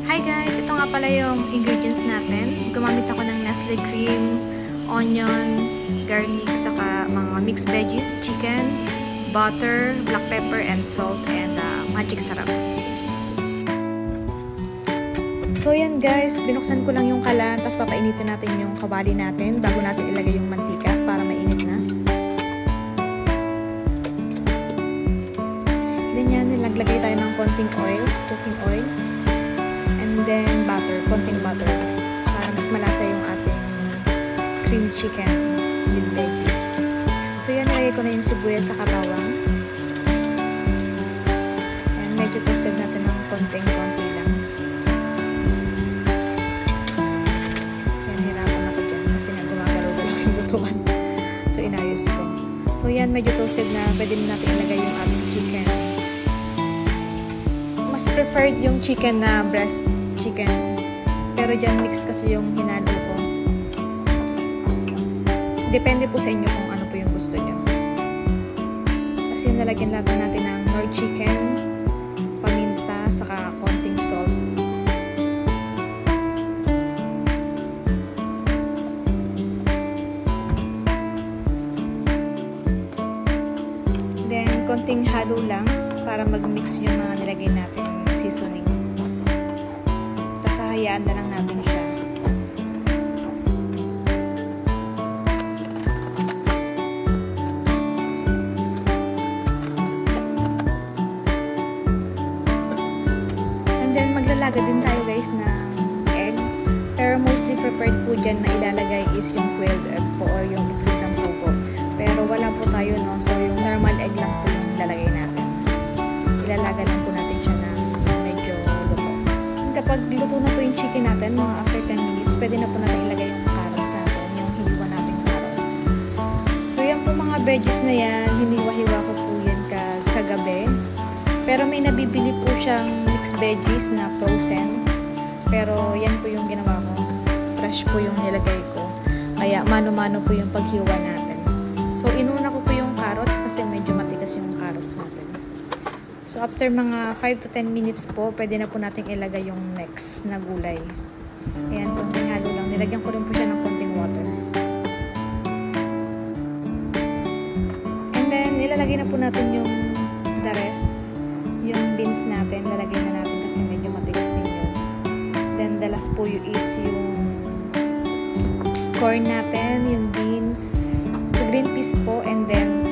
Hi guys! Ito nga pala yung ingredients natin. Gumamit ako ng Nestle cream, onion, garlic, saka mga mixed veggies, chicken, butter, black pepper, and salt, and magic sarap. So yan guys, binuksan ko lang yung kalan, tapos papainitin natin yung kawali natin bago natin ilagay yung mantika para mainit na. Then yan, nilaglagay tayo ng konting oil, cooking oil. And then butter, konting butter para mas malasa yung ating cream chicken with veggies. So yan, nilagay ko na yung sibuyas sa bawang. And medyo toasted natin ng konting-konti lang. Yan, hirapan ako dyan kasi nga gumagalaw-galaw yung lutuan. So inayos ko. So yan, medyo toasted na. Pwede na natin ilagay yung ating chicken. Mas preferred yung chicken na breast chicken. Pero dyan mix kasi yung hinalo ko. Depende po sa inyo kung ano po yung gusto nyo. Tapos yun, nalagyan natin ng nor chicken, paminta, saka konting salt. Then, konting halo lang para mag-mix yung mga nilagay natin seasoning. Hayaan na lang natin siya. And then maglalaga din tayo guys ng egg. Pero mostly prepared po dyan na ilalagay is yung quailed egg po or yung itlog ng pugo. Pero wala po tayo, no? So yung normal egg lang po yung ilalagay natin. Ilalaga lang po natin siya na medyo luto. Kapag luto na po yung chicken natin, mga after 10 minutes, pwede na po natin ilagay yung carrots natin, yung hiniwa nating carrots. So yan po mga veggies na yan, hiniwa-hiwa ko po yan kagabi. Pero may nabibili po siyang mixed veggies na frozen. Pero yan po yung ginawa ko. Fresh po yung nilagay ko. Kaya mano-mano po yung paghiwa natin. So inuna ko po yung carrots kasi medyo matigas yung carrots natin. So, after mga 5 to 10 minutes po, pwede na po natin ilagay yung next na gulay. Ayan, konting halo lang. Nilagyan ko rin po siya ng konting water. And then, ilalagay na po natin yung the rest. Yung beans natin, lalagay na natin kasi medyo matigas din yun. Then, the last po is yung corn natin, yung beans, the green peas po, and then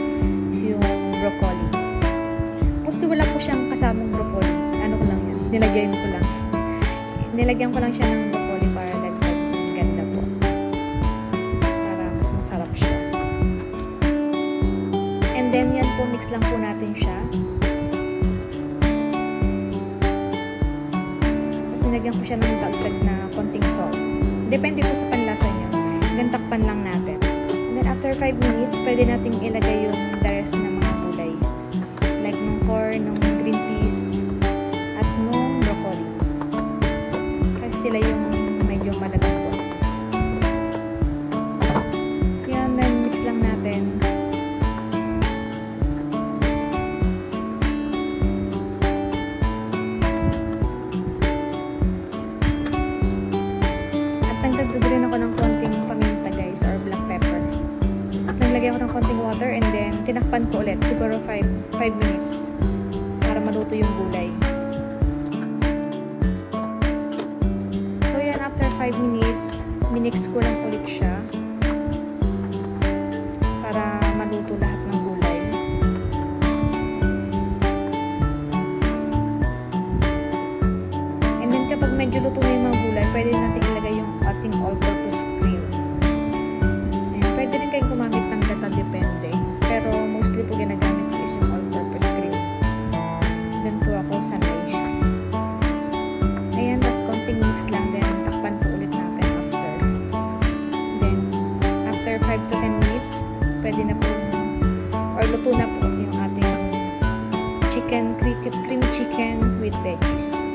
yung broccoli. Mostly wala po siyang kasamang broccoli. Ano ko lang yun? Nilagyan ko lang. Nilagyan ko lang siya ng broccoli para dagdag ganda po. Para mas masarap siya. And then yan po, mix lang po natin siya. Tapos nilagyan ko siya ng dagdag na konting salt. Depende po sa panlasa nyo. Then takpan lang natin. And then after 5 minutes, pwede natin ilagay yung the rest ng mga gulay. Like nung corn, nung green peas, at nung broccoli. Kasi sila yung medyo malalambot. Yan, then mix lang natin. At nagdagdag rin ako ng konting paminta guys, or black pepper. Tapos naglagay ako ng konting water and then tinakpan ko ulit, siguro 5 minutes para maluto yung gulay. So yan, after 5 minutes, minix ko lang ulit siya para maluto lahat ng gulay. And then kapag medyo luto na yung mga gulay, pwede natin ilagay yung ating all-purpose cream. And pwede rin kayong gumamit ng gata, depende. Pero mostly po ginagamit ko is yung all-purpose cream. Doon po ako sanay. Ayan, tas konting mix lang din. Takpan po ulit natin after. Then, after 5 to 10 minutes, pwede na po or luto na po yung ating chicken, cream chicken with veggies.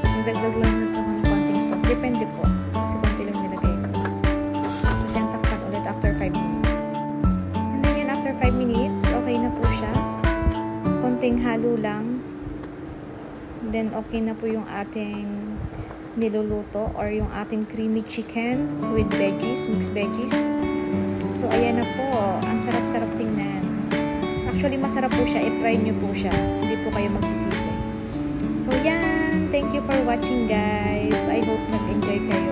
Nagdagdag lang na ito ng konting salt. Depende po. Kasi konti lang nilagay ko. Tapos yan, takpan ulit after 5 minutes. And then yan, after 5 minutes, okay na po siya. Konting halo lang. Then, okay na po yung ating niluluto or yung ating creamy chicken with veggies, mixed veggies. So, ayan na po. Ang sarap-sarap tingnan. Actually, masarap po siya. I-try nyo po siya. Hindi po kayo magsisisi. So, yan. Thank you for watching, guys. I hope nag-enjoy kayo.